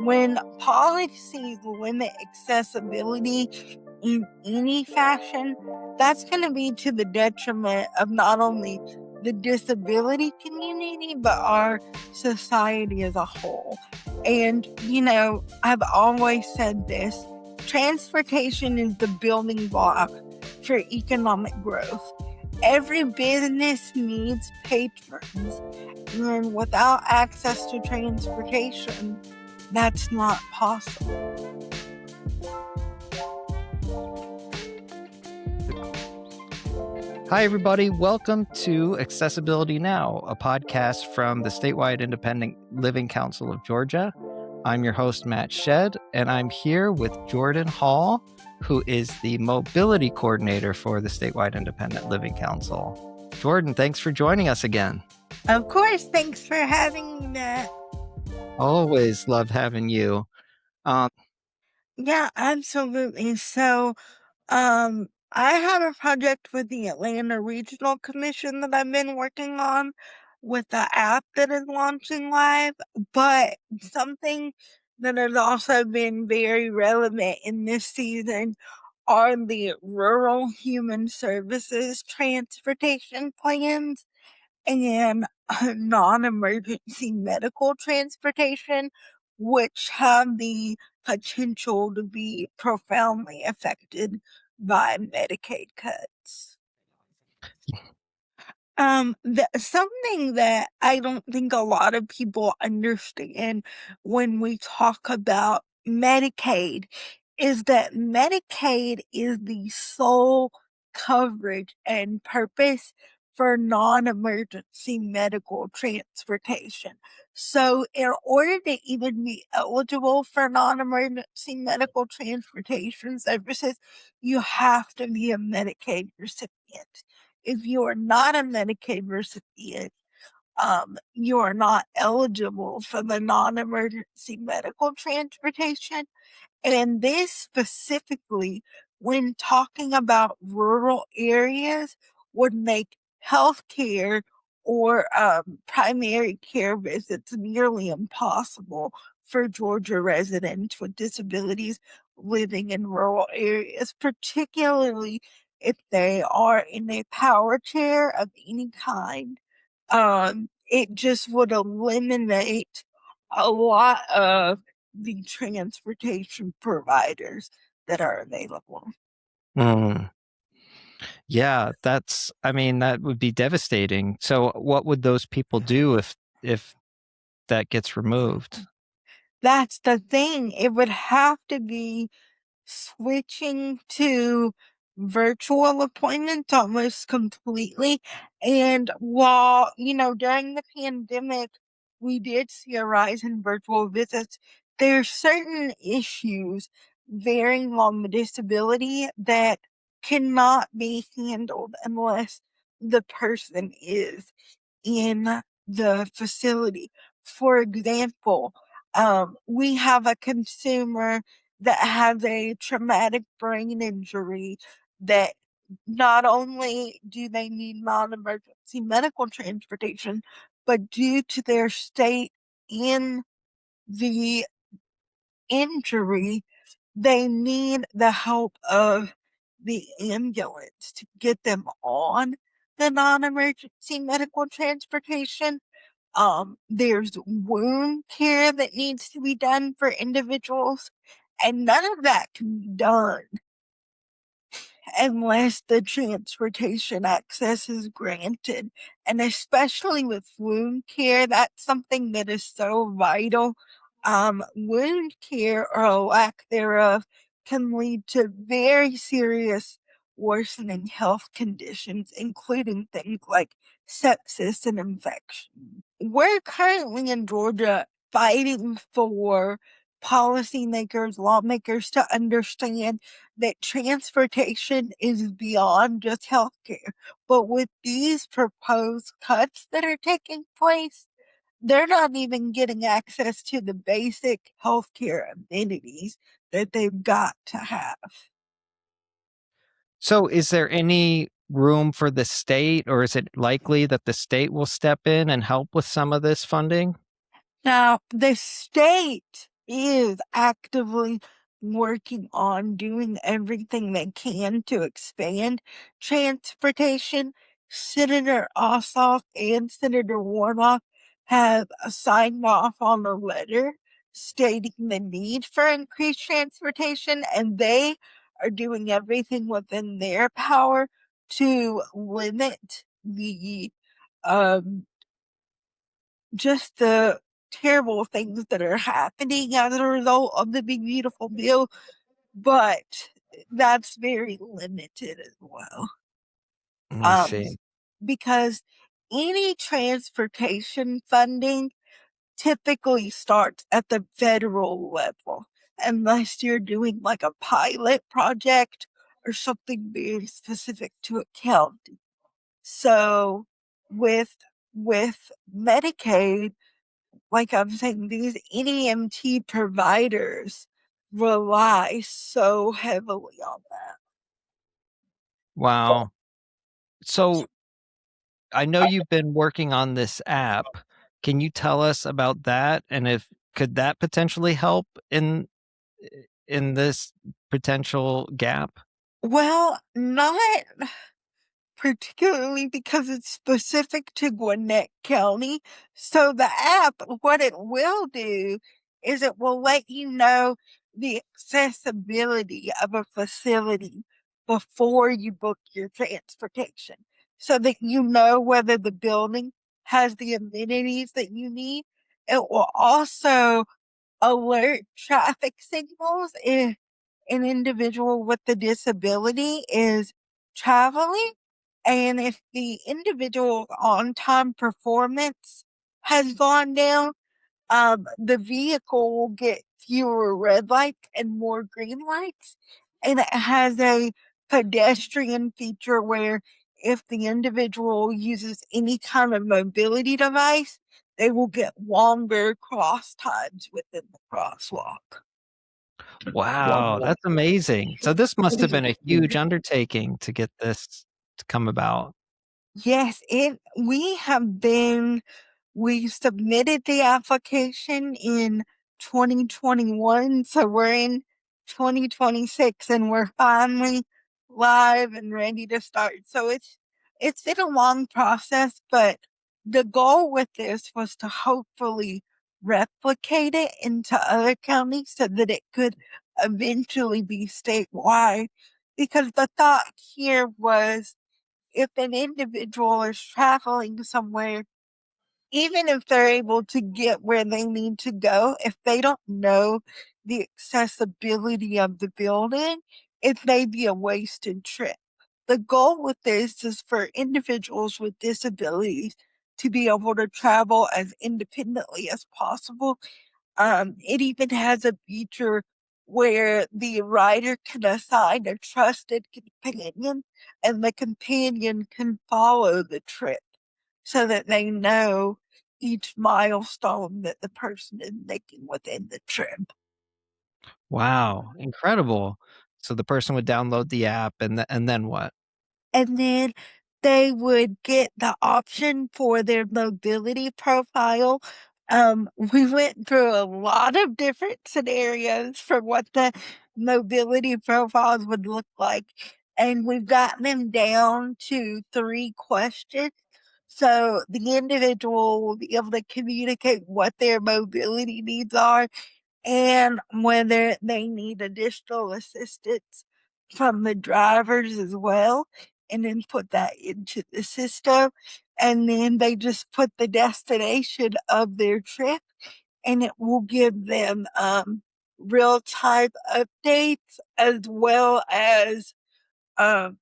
When policies limit accessibility in any fashion, that's going to be to the detriment of not only the disability community, but our society as a whole. And, I've always said this, transportation is the building block for economic growth. Every business needs patrons, and without access to transportation, that's not possible. Hi, everybody. Welcome to Accessibility Now, a podcast from the Statewide Independent Living Council of Georgia. I'm your host, Matt Shedd, and I'm here with Jordan Hall, who is the mobility coordinator for the Statewide Independent Living Council. Jordan, thanks for joining us again. Of course. Thanks for having me, Matt. Always love having you. Yeah, absolutely. So, I have a project with the Atlanta Regional Commission that I've been working on with the app that is launching live, but something that has also been very relevant in this season are the rural human services transportation plans and non-emergency medical transportation, which have the potential to be profoundly affected by Medicaid cuts. Something that I don't think a lot of people understand when we talk about Medicaid is that Medicaid is the sole coverage and purpose for non-emergency medical transportation. So in order to even be eligible for non-emergency medical transportation services, you have to be a Medicaid recipient. If you are not a Medicaid recipient, you are not eligible for the non-emergency medical transportation. And this specifically, when talking about rural areas, would make healthcare or primary care visits nearly impossible for Georgia residents with disabilities living in rural areas, particularly if they are in a power chair of any kind. It just would eliminate a lot of the transportation providers that are available. Yeah, that would be devastating. So what would those people do if that gets removed? That's the thing. It would have to be switching to virtual appointments almost completely. And while, during the pandemic, we did see a rise in virtual visits, there's certain issues varying on the disability that cannot be handled unless the person is in the facility. For example, we have a consumer that has a traumatic brain injury that not only do they need non-emergency medical transportation, but due to their state in the injury, they need the help of the ambulance to get them on the non-emergency medical transportation. There's wound care that needs to be done for individuals, and none of that can be done unless the transportation access is granted. And especially with wound care, that's something that is so vital. Wound care or a lack thereof can lead to very serious worsening health conditions, including things like sepsis and infection. We're currently in Georgia fighting for policymakers, lawmakers to understand that transportation is beyond just healthcare. But with these proposed cuts that are taking place, they're not even getting access to the basic healthcare amenities that they've got to have. So is there any room for the state, or is it likely that the state will step in and help with some of this funding? Now, the state is actively working on doing everything they can to expand transportation. Senator Ossoff and Senator Warnock have signed off on a letter stating the need for increased transportation, and they are doing everything within their power to limit the um just the terrible things that are happening as a result of the Big Beautiful Bill, but that's very limited as well. I Um, see. because any transportation funding typically starts at the federal level, unless you're doing like a pilot project or something very specific to a county. So with Medicaid, like I'm saying, these NEMT providers rely so heavily on that. Wow. So I know you've been working on this app. Can you tell us about that, and if could that potentially help in this potential gap? Well, not particularly because it's specific to Gwinnett County. So the app, what it will do is it will let you know the accessibility of a facility before you book your transportation so that you know whether the building has the amenities that you need. It will also alert traffic signals if an individual with a disability is traveling, and if the individual's on-time performance has gone down, the vehicle will get fewer red lights and more green lights. And it has a pedestrian feature where if the individual uses any kind of mobility device, they will get longer cross times within the crosswalk. Wow, that's amazing. So this must have been a huge undertaking to get this to come about. Yes, we submitted the application in 2021, so we're in 2026 and we're finally live and ready to start. So it's been a long process, but the goal with this was to hopefully replicate it into other counties so that it could eventually be statewide. Because the thought here was if an individual is traveling somewhere, even if they're able to get where they need to go, if they don't know the accessibility of the building, it may be a wasted trip. The goal with this is for individuals with disabilities to be able to travel as independently as possible. It even has a feature where the rider can assign a trusted companion and the companion can follow the trip so that they know each milestone that the person is making within the trip. Wow, incredible. So the person would download the app and then what? And then they would get the option for their mobility profile. We went through a lot of different scenarios for what the mobility profiles would look like, and we've gotten them down to 3 questions. So the individual will be able to communicate what their mobility needs are and whether they need additional assistance from the drivers as well, and then put that into the system. And then they just put the destination of their trip, and it will give them real time updates as well as um,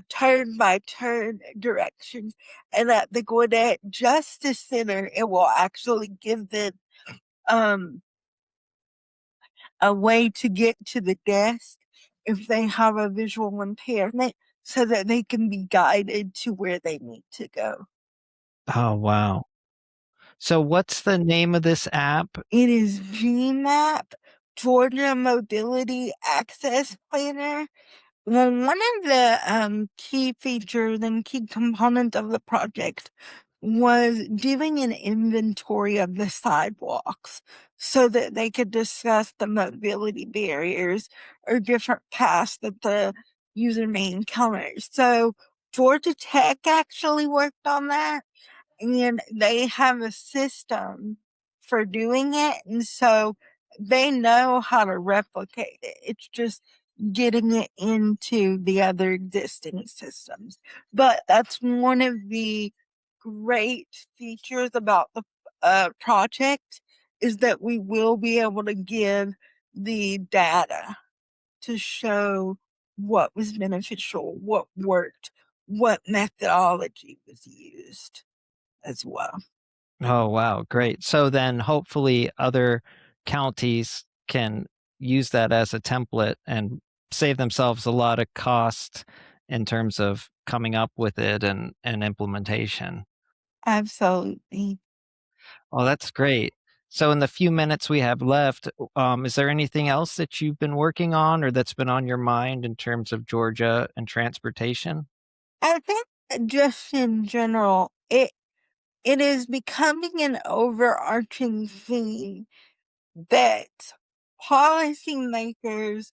turn by turn directions. And at the Gwinnett Justice Center, it will actually give them um, a way to get to the desk if they have a visual impairment so that they can be guided to where they need to go. Oh, wow. So what's the name of this app? It is GMAP, Georgia Mobility Access Planner. Well, one of the key features and key components of the project was doing an inventory of the sidewalks so that they could discuss the mobility barriers or different paths that the user may encounter. So Georgia Tech actually worked on that, and they have a system for doing it. And so they know how to replicate it. It's just getting it into the other existing systems. But that's one of the great features about the project is that we will be able to give the data to show what was beneficial, what worked, what methodology was used as well. Oh, wow, great. So then hopefully other counties can use that as a template and save themselves a lot of cost in terms of coming up with it and implementation. Absolutely. Oh, that's great. So in the few minutes we have left, is there anything else that you've been working on or that's been on your mind in terms of Georgia and transportation? I think just in general, it is becoming an overarching theme that policymakers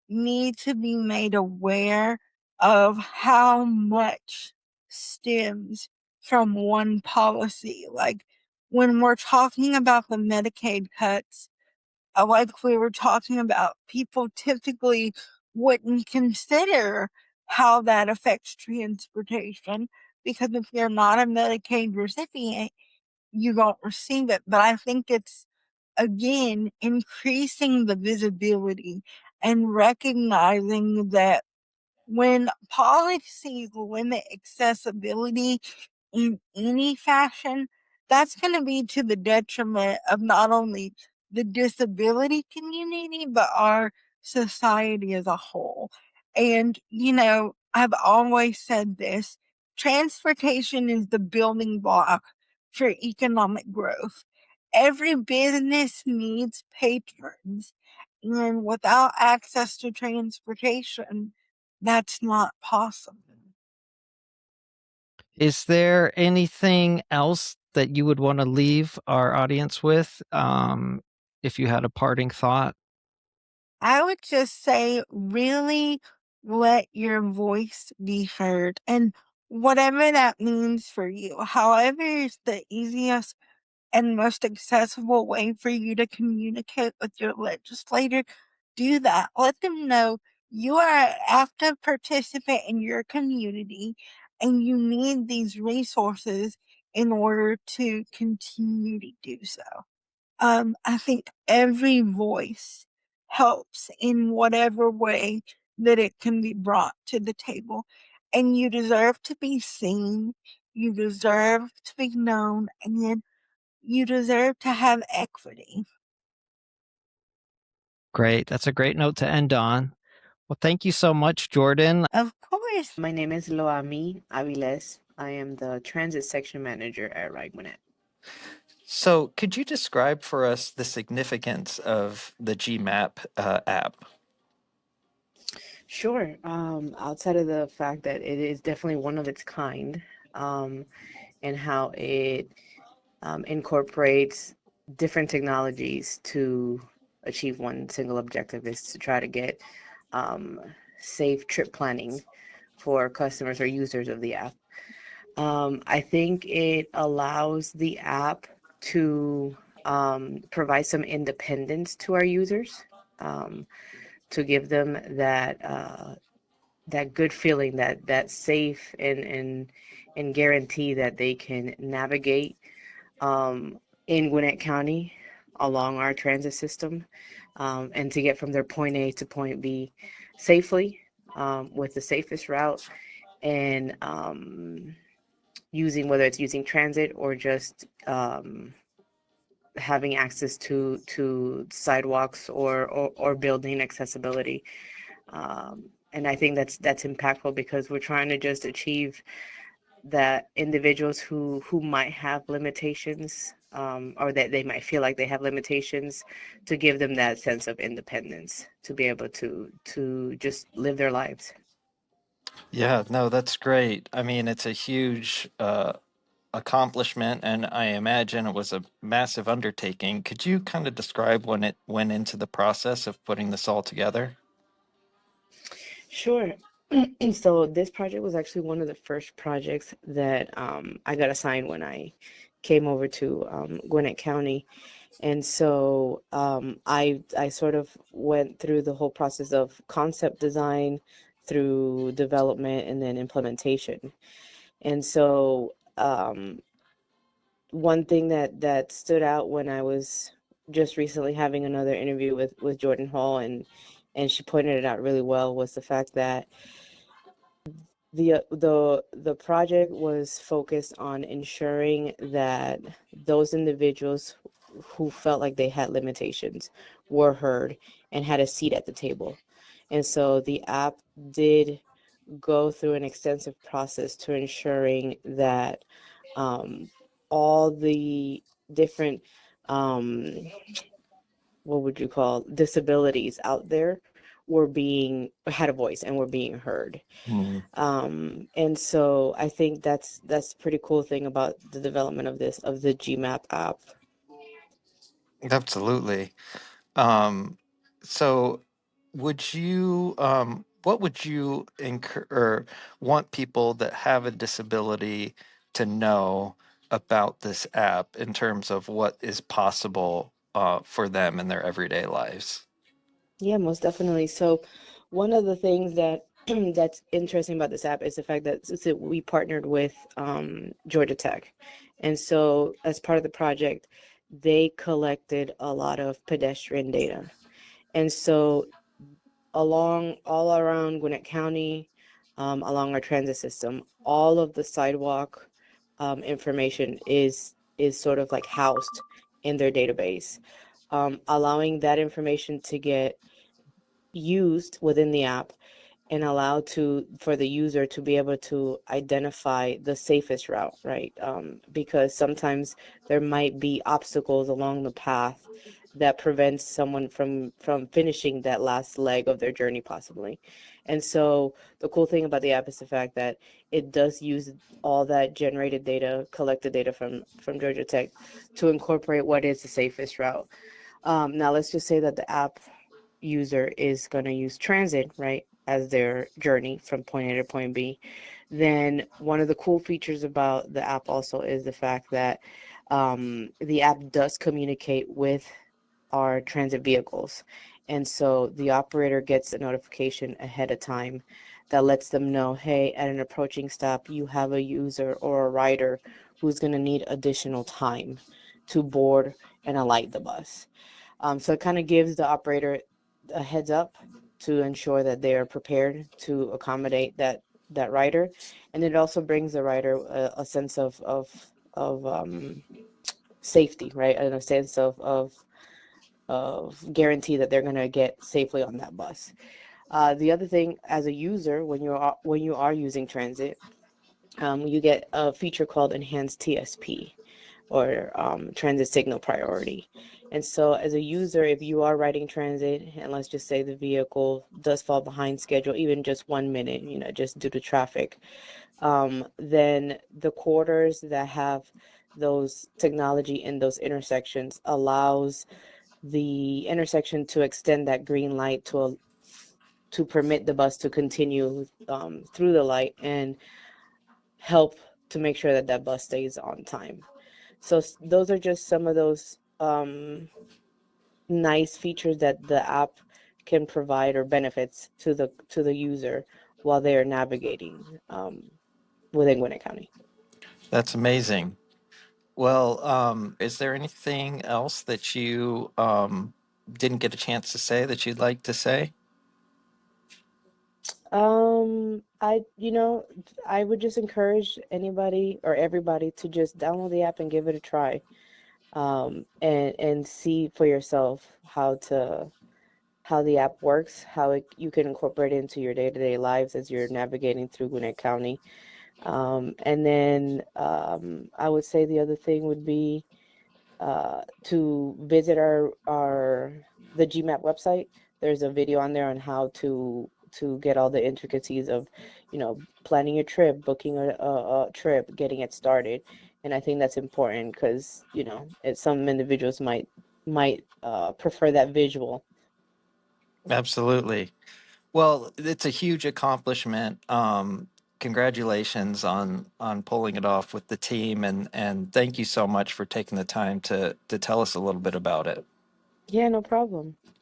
need to be made aware of how much stems from one policy. Like when we're talking about the Medicaid cuts, like we were talking about, people typically wouldn't consider how that affects transportation because if you're not a Medicaid recipient, you don't receive it. But I think it's again increasing the visibility and recognizing that when policies limit accessibility in any fashion, that's going to be to the detriment of not only the disability community, but our society as a whole. And, I've always said this, transportation is the building block for economic growth. Every business needs patrons, and without access to transportation, that's not possible. Is there anything else that you would want to leave our audience with, if you had a parting thought? I would just say, really let your voice be heard. And whatever that means for you, however is the easiest and most accessible way for you to communicate with your legislator, do that. Let them know you are an active participant in your community and you need these resources in order to continue to do so. I think every voice helps in whatever way that it can be brought to the table. And you deserve to be seen, you deserve to be known, and you deserve to have equity. Great. That's a great note to end on. Well, thank you so much, Jordan. Of course. My name is Loammi Aviles. I am the transit section manager at Gwinnett. So, could you describe for us the significance of the GMAP app? Sure. Outside of the fact that it is definitely one of its kind, and how it incorporates different technologies to achieve one single objective is to try to get safe trip planning for customers or users of the app. I think it allows the app to provide some independence to our users, to give them that good feeling, that safe and guarantee that they can navigate in Gwinnett County along our transit system, and to get from their point A to point B safely, with the safest route, and whether it's using transit or just having access to sidewalks or building accessibility. And I think that's impactful because we're trying to just achieve that individuals who might have limitations, or that they might feel like they have limitations, to give them that sense of independence to be able to just live their lives. Yeah, no, that's great. I mean, it's a huge accomplishment, and I imagine it was a massive undertaking. Could you kind of describe when it went into the process of putting this all together? Sure. So this project was actually one of the first projects that I got assigned when I came over to Gwinnett County. And so I sort of went through the whole process of concept design through development and then implementation. And so one thing that stood out when I was just recently having another interview with Jordan Hall, and she pointed it out really well, was the fact that the project was focused on ensuring that those individuals who felt like they had limitations were heard and had a seat at the table. And so the app did go through an extensive process to ensuring that all the different what would you call disabilities out there were being had a voice and were being heard. Mm, And so I think that's a pretty cool thing about the development of the GMAP app. absolutely. Um, so what would you or want people that have a disability to know about this app in terms of what is possible for them in their everyday lives? Yeah, most definitely. So one of the things that that's interesting about this app is the fact that since we partnered with Georgia Tech. And so as part of the project, they collected a lot of pedestrian data. And so all around Gwinnett County, along our transit system, all of the sidewalk information is sort of like housed in their database, allowing that information to get used within the app and allow to for the user to be able to identify the safest route, right? Because sometimes there might be obstacles along the path that prevents someone from finishing that last leg of their journey possibly. And so the cool thing about the app is the fact that it does use all that generated data, collected data from Georgia Tech to incorporate what is the safest route. Now let's just say that the app user is going to use transit, right, as their journey from point A to point B, then one of the cool features about the app also is the fact that the app does communicate with our transit vehicles. And so the operator gets a notification ahead of time that lets them know, hey, at an approaching stop, you have a user or a rider who's going to need additional time to board and alight the bus. So it kind of gives the operator a heads up to ensure that they are prepared to accommodate that rider, and it also brings the rider a sense of safety, right, and a sense of guarantee that they're going to get safely on that bus. The other thing, as a user, when you are using transit, you get a feature called Enhanced TSP, or transit signal priority. And so as a user, if you are riding transit and let's just say the vehicle does fall behind schedule, even just 1 minute, just due to traffic, then the quarters that have those technology in those intersections allows the intersection to extend that green light to permit the bus to continue through the light and help to make sure that that bus stays on time. So those are just some of those nice features that the app can provide, or benefits to the user while they are navigating within Gwinnett County. That's amazing. Well, is there anything else that you didn't get a chance to say that you'd like to say? I would just encourage anybody or everybody to just download the app and give it a try, and see for yourself how the app works, how you can incorporate it into your day-to-day lives as you're navigating through Gwinnett County. And then I would say the other thing would be to visit the GMAP website. There's a video on there on how to get all the intricacies of, planning your trip, booking a trip, getting it started. And I think that's important because, you know, some individuals might prefer that visual. Absolutely. Well, it's a huge accomplishment. Congratulations on pulling it off with the team, and thank you so much for taking the time to tell us a little bit about it. Yeah, no problem.